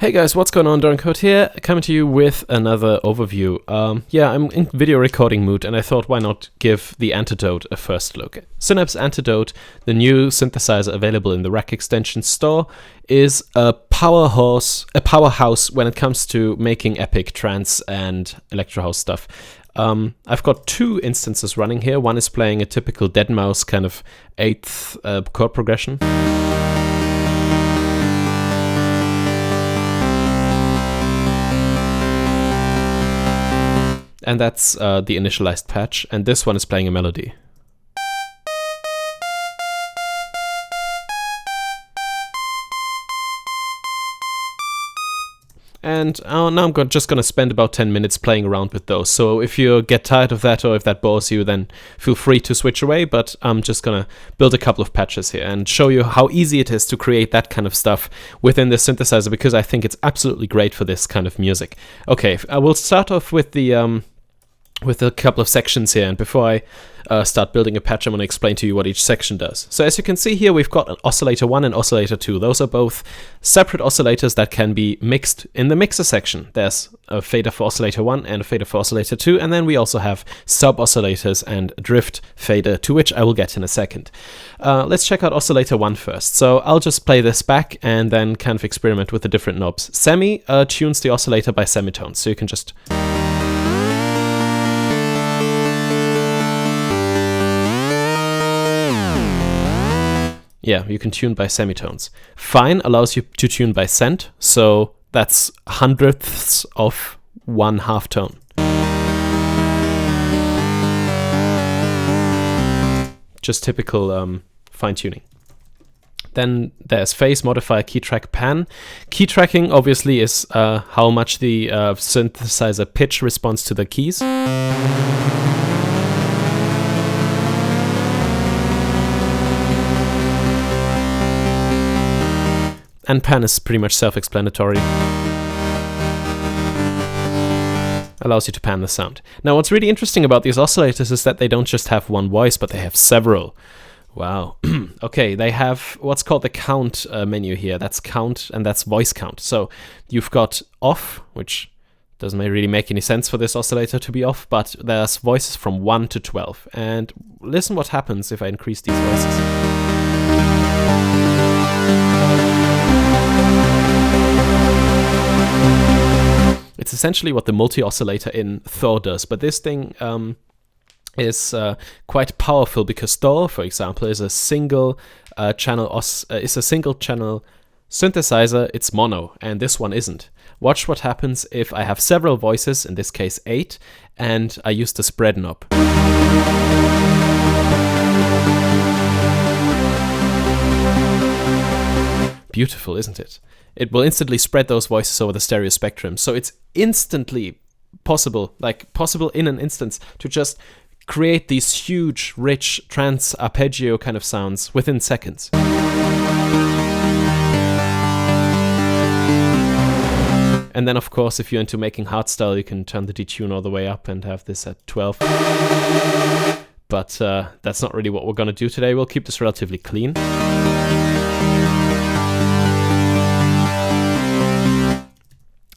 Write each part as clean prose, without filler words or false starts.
Hey guys, what's going on? Code here, coming to you with another overview. Yeah, I'm in video recording mood, and I thought why not give the Antidote a first look. Synapse Antidote, the new synthesizer available in the Rack Extension store, is a powerhouse when it comes to making epic trance and electro house stuff. I've got two instances running here. One is playing a typical deadmau5 kind of 8th chord progression. And that's the initialized patch, and this one is playing a melody. And now I'm just going to spend about 10 minutes playing around with those. So if you get tired of that or if that bores you, then feel free to switch away. But I'm just going to build a couple of patches here and show you how easy it is to create that kind of stuff within this synthesizer, because I think it's absolutely great for this kind of music. Okay, I will start off with a couple of sections here, and before I start building a patch, I'm going to explain to you what each section does. So as you can see here, we've got an Oscillator 1 and Oscillator 2. Those are both separate oscillators that can be mixed in the mixer section. There's a fader for Oscillator 1 and a fader for Oscillator 2, and then we also have sub-oscillators and a drift fader, to which I will get in a second. Let's check out Oscillator 1 first. So I'll just play this back and then kind of experiment with the different knobs. Semi tunes the oscillator by semitones, so you can just... Yeah, you can tune by semitones. Fine allows you to tune by cent, so that's hundredths of one half tone. Just typical fine tuning. Then there's phase, modifier, key track, pan. Key tracking obviously is how much the synthesizer pitch responds to the keys. And pan is pretty much self-explanatory. Allows you to pan the sound. Now what's really interesting about these oscillators is that they don't just have one voice, but they have several. Wow. Okay, they have what's called the count menu here. That's count and that's voice count. So you've got off, which doesn't really make any sense for this oscillator to be off, but there's voices from 1 to 12. And listen what happens if I increase these voices. It's essentially what the multi-oscillator in Thor does, but this thing is quite powerful because Thor, for example, is a single channel synthesizer. It's mono, and this one isn't. Watch what happens if I have several voices, in this case 8, and I use the spread knob. Beautiful, isn't it? It will instantly spread those voices over the stereo spectrum. So it's instantly possible, like possible in an instance, to just create these huge, rich, trance arpeggio kind of sounds within seconds. And then, of course, if you're into making hardstyle, you can turn the detune all the way up and have this at 12. But that's not really what we're going to do today. We'll keep this relatively clean.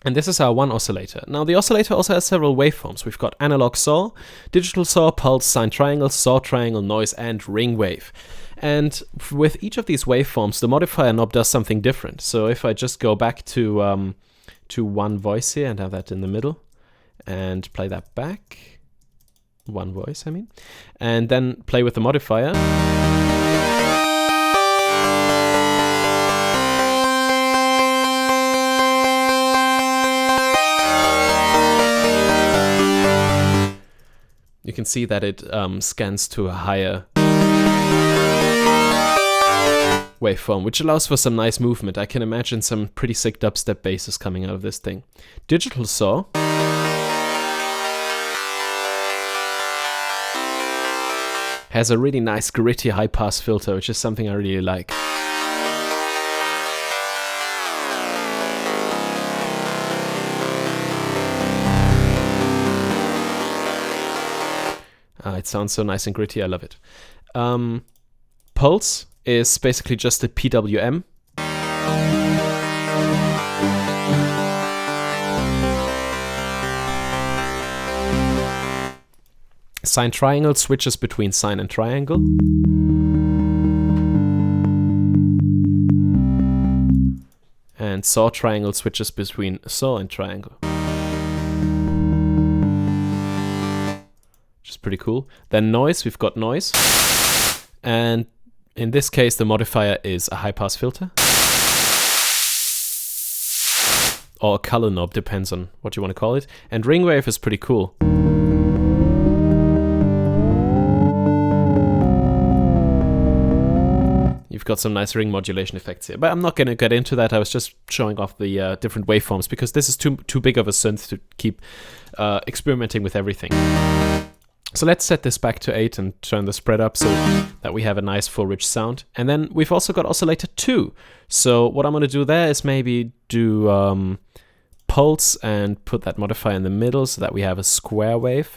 And this is our one oscillator. Now the oscillator also has several waveforms. We've got analog saw, digital saw, pulse, sine triangle, saw triangle, noise, and ring wave. And with each of these waveforms, the modifier knob does something different. So if I just go back to one voice here and have that in the middle, and play that back, one voice I mean, and then play with the modifier, you can see that it scans to a higher waveform, which allows for some nice movement. I can imagine some pretty sick dubstep basses coming out of this thing. Digital saw has a really nice gritty high-pass filter, which is something I really like. It sounds so nice and gritty, I love it. Pulse is basically just a PWM. sine triangle switches between sine and triangle. And saw triangle switches between saw and triangle. Which is pretty cool. Then noise, we've got noise. And in this case, the modifier is a high-pass filter. Or a color knob, depends on what you want to call it. And ring wave is pretty cool. You've got some nice ring modulation effects here. But I'm not going to get into that. I was just showing off the different waveforms because this is too big of a synth to keep experimenting with everything. So let's set this back to 8 and turn the spread up so that we have a nice full rich sound. And then we've also got Oscillator 2. So what I'm going to do there is maybe do pulse and put that modifier in the middle so that we have a square wave.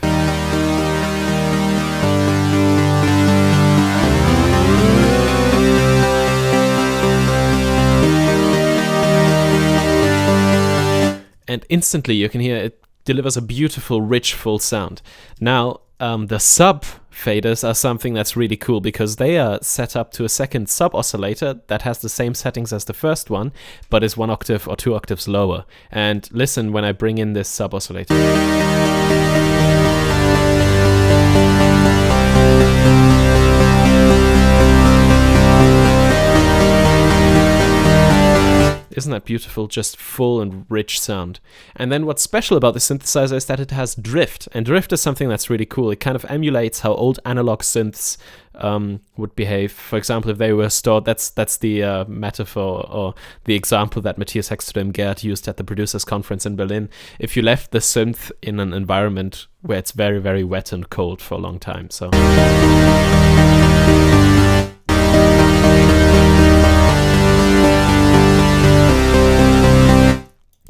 And instantly you can hear it delivers a beautiful, rich, full sound. Now, the sub faders are something that's really cool because they are set up to a second sub oscillator that has the same settings as the first one, but is 1 octave or 2 octaves lower. And listen when I bring in this sub oscillator. Isn't that beautiful? Just full and rich sound. And then what's special about the synthesizer is that it has drift. And drift is something that's really cool. It kind of emulates how old analog synths would behave. For example, if they were stored, that's the metaphor or the example that Matthias Hegström-Gerd used at the producers conference in Berlin. If you left the synth in an environment where it's very, very wet and cold for a long time. So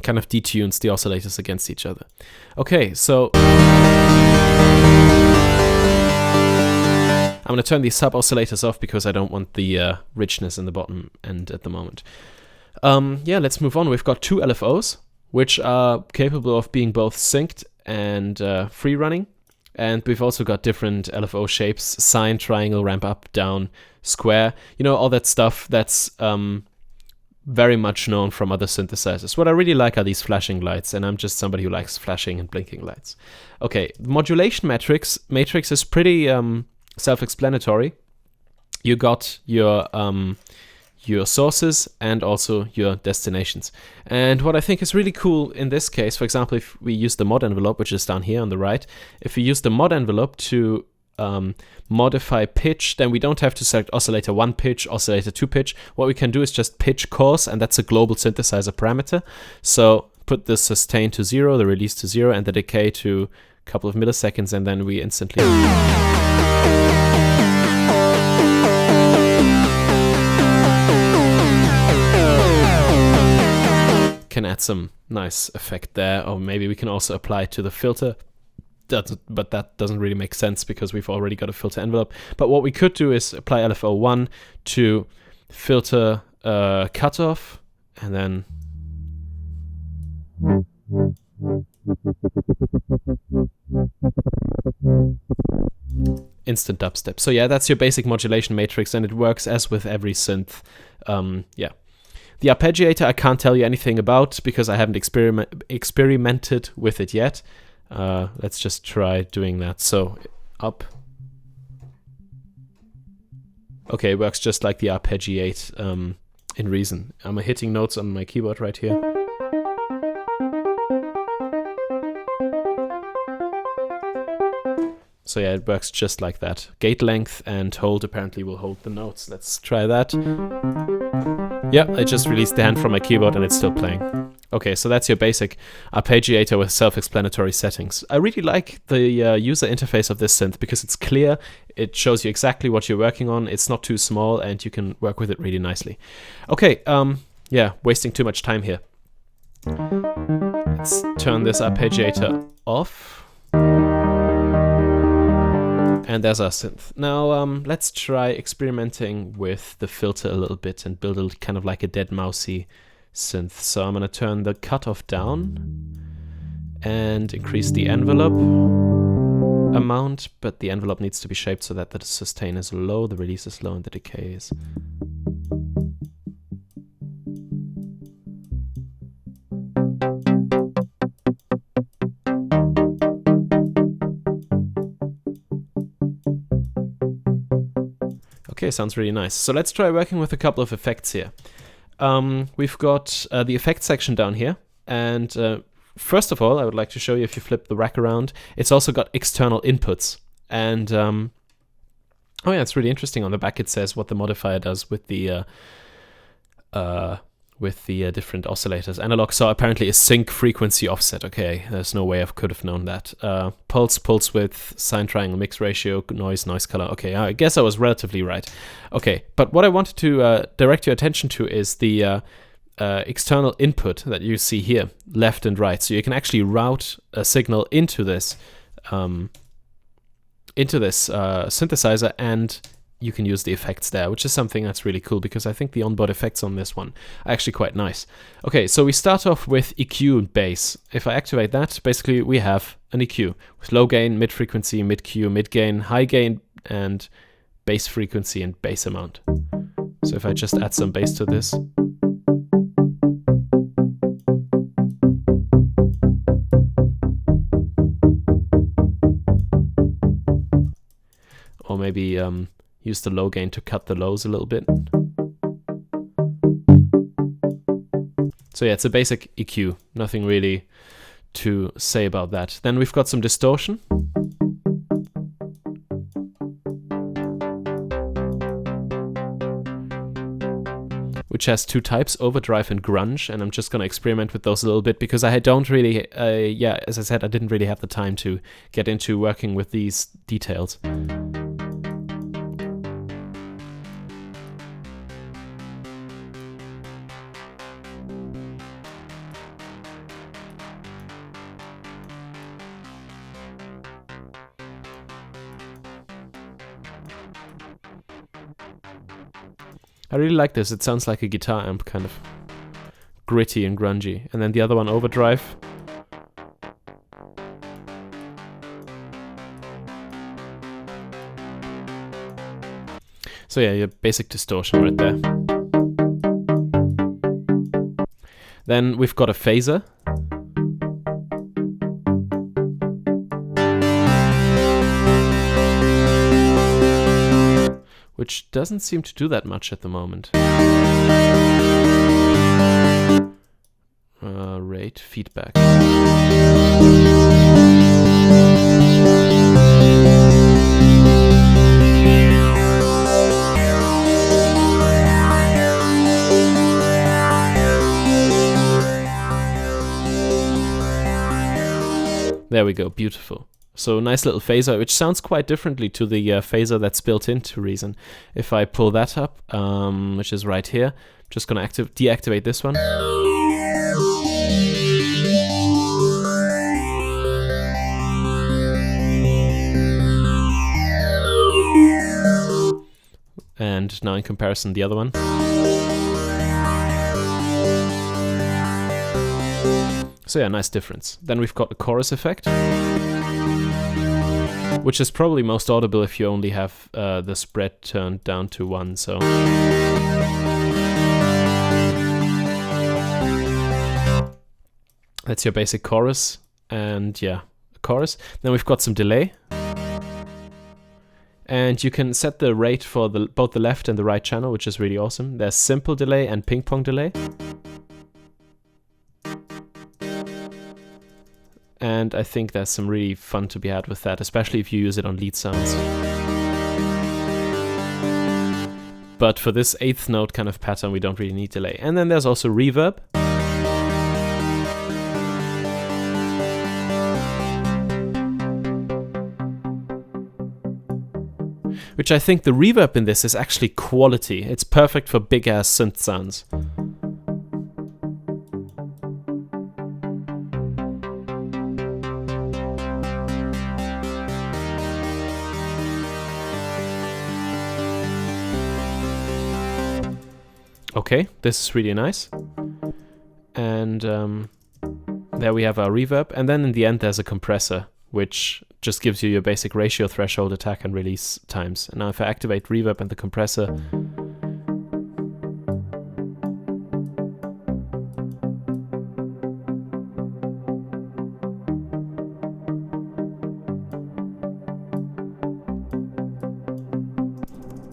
kind of detunes the oscillators against each other. Okay, so I'm going to turn these sub oscillators off because I don't want the richness in the bottom end at the moment. Yeah, let's move on. We've got 2 LFOs, which are capable of being both synced and free running. And we've also got different LFO shapes: sine, triangle, ramp up, down, square. You know, all that stuff that's very much known from other synthesizers. What I really like are these flashing lights, and I'm just somebody who likes flashing and blinking lights. Okay, modulation matrix is pretty self-explanatory. You got your sources and also your destinations. And what I think is really cool in this case, for example, if we use the mod envelope, which is down here on the right, if we use the mod envelope to modify pitch, then we don't have to select oscillator 1 pitch, oscillator 2 pitch. What we can do is just pitch coarse, and that's a global synthesizer parameter. So put the sustain to 0, the release to 0, and the decay to a couple of milliseconds, and then we instantly can add some nice effect there. Or maybe we can also apply it to the filter. But that doesn't really make sense because we've already got a filter envelope. But what we could do is apply LFO1 to filter cutoff, and then instant dubstep. So yeah, that's your basic modulation matrix, and it works as with every synth. Yeah. The Arpeggiator I can't tell you anything about because I haven't experimented with it yet. Let's just try doing that. So up. Okay, it works just like the Arpeggiate in Reason. I'm hitting notes on my keyboard right here. So yeah, it works just like that. Gate length and hold apparently will hold the notes. Let's try that. Yeah, I just released the hand from my keyboard and it's still playing. Okay, so that's your basic Arpeggiator with self-explanatory settings. I really like the user interface of this synth because it's clear, it shows you exactly what you're working on, it's not too small, and you can work with it really nicely. Okay, yeah, wasting too much time here. Let's turn this Arpeggiator off. And there's our synth. Now let's try experimenting with the filter a little bit and build a kind of like a dead mousey synth. So I'm going to turn the cutoff down and increase the envelope. amount, but the envelope needs to be shaped so that the sustain is low, the release is low, and the decay is. Okay, sounds really nice. So let's try working with a couple of effects here. We've got the effect section down here, and first of all, I would like to show you, if you flip the rack around, it's also got external inputs. And oh yeah, it's really interesting. On the back it says what the modifier does with the different oscillators. Analog saw apparently a sync frequency offset. Okay, there's no way I could have known that. Pulse width, sine triangle mix ratio, noise color. Okay, I guess I was relatively right. Okay, but what I wanted to direct your attention to is the external input that you see here, left and right. So you can actually route a signal into this synthesizer, and you can use the effects there, which is something that's really cool, because I think the onboard effects on this one are actually quite nice. Okay, so we start off with EQ and bass. If I activate that, basically we have an EQ with low gain, mid frequency, mid Q, mid gain, high gain, and bass frequency and bass amount. So if I just add some bass to this. Or maybe use the low gain to cut the lows a little bit. So yeah, it's a basic EQ, nothing really to say about that. Then we've got some distortion. Which has two types, overdrive and grunge, and I'm just going to experiment with those a little bit, because I don't really, yeah, as I said, I didn't really have the time to get into working with these details. I really like this. It sounds like a guitar amp, kind of gritty and grungy. And then the other one, overdrive. So yeah, your basic distortion right there. Then we've got a phaser. Which doesn't seem to do that much at the moment. Rate feedback. There we go, beautiful. So nice little phaser, which sounds quite differently to the phaser that's built into Reason. If I pull that up, which is right here, I'm just going to deactivate this one. And now in comparison, the other one. So yeah, nice difference. Then we've got the chorus effect, which is probably most audible if you only have the spread turned down to 1. So that's your basic chorus, and yeah, chorus. Then we've got some delay, and you can set the rate for both the left and the right channel, which is really awesome. There's simple delay and ping pong delay. And I think there's some really fun to be had with that, especially if you use it on lead sounds. But for this 8th note kind of pattern, we don't really need delay. And then there's also reverb. Which I think the reverb in this is actually quality. It's perfect for big ass synth sounds. Okay, this is really nice. And there we have our reverb. And then in the end there's a compressor, which just gives you your basic ratio, threshold, attack, and release times. And now if I activate reverb and the compressor,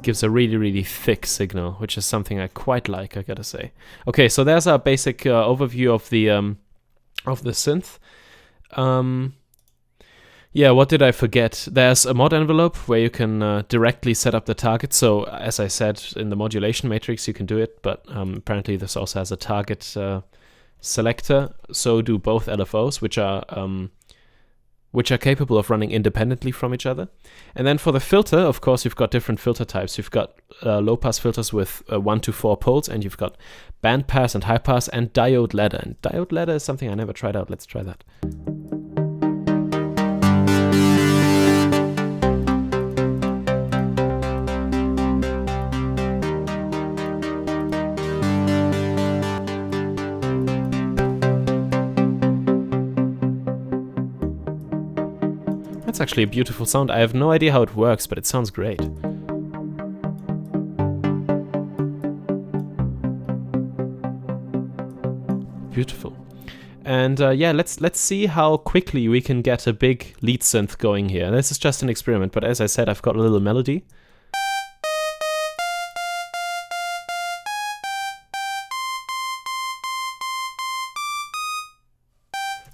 gives a really, really thick signal, which is something I quite like, I gotta say. Okay, so there's our basic overview of the synth. Yeah, what did I forget? There's a mod envelope where you can directly set up the target. So as I said, in the modulation matrix you can do it, but apparently this also has a target selector. So do both LFOs, which are capable of running independently from each other. And then for the filter, of course, you've got different filter types. You've got low-pass filters with 1 to 4 poles, and you've got bandpass and high-pass and diode ladder. And diode ladder is something I never tried out. Let's try that. That's actually a beautiful sound. I have no idea how it works, but it sounds great. Beautiful. And yeah, let's see how quickly we can get a big lead synth going here. This is just an experiment, but as I said, I've got a little melody.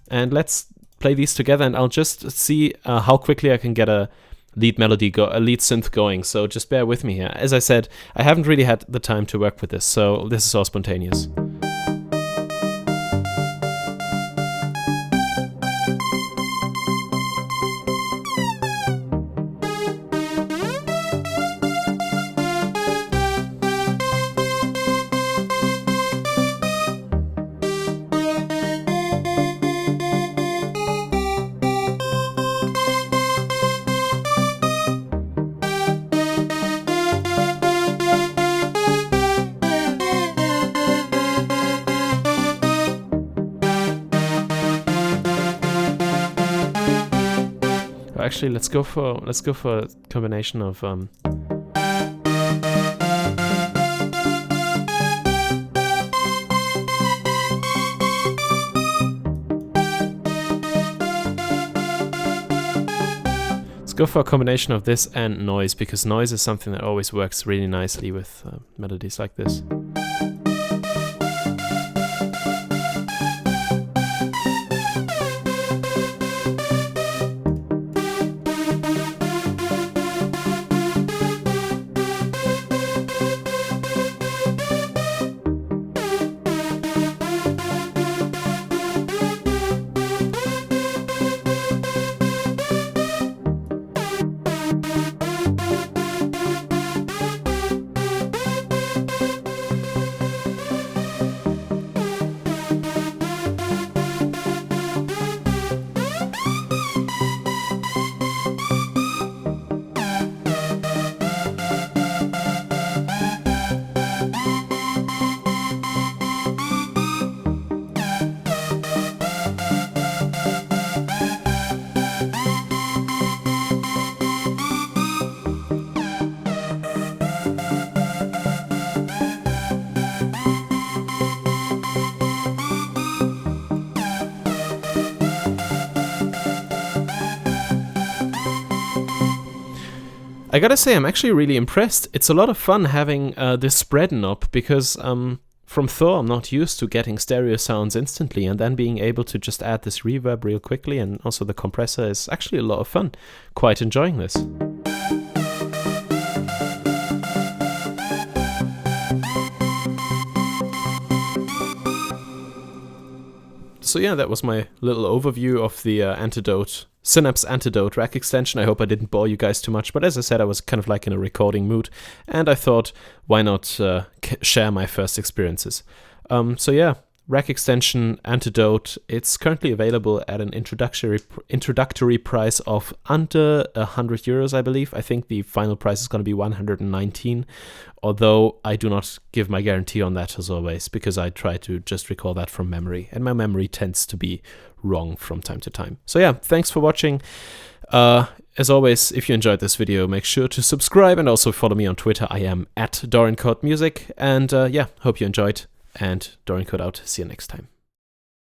And let's play these together, and I'll just see how quickly I can get a lead synth going. So just bear with me here. As I said, I haven't really had the time to work with this, so this is all spontaneous. Actually, let's go for a combination of this and noise, because noise is something that always works really nicely with melodies like this. I gotta say, I'm actually really impressed. It's a lot of fun having this spread knob, because from Thor I'm not used to getting stereo sounds instantly, and then being able to just add this reverb real quickly, and also the compressor is actually a lot of fun. Quite enjoying this. So yeah, that was my little overview of the Synapse Antidote rack extension. I hope I didn't bore you guys too much, but as I said, I was kind of like in a recording mood, and I thought, why not share my first experiences. So yeah, rack extension Antidote, it's currently available at an introductory price of under €100, I believe. I think the final price is going to be 119, although I do not give my guarantee on that, as always, because I try to just recall that from memory, and my memory tends to be wrong from time to time. So yeah, thanks for watching. As always, if you enjoyed this video, make sure to subscribe and also follow me on Twitter. I am @DorianCodeMusic. And yeah, hope you enjoyed. And Dorian Code out. See you next time.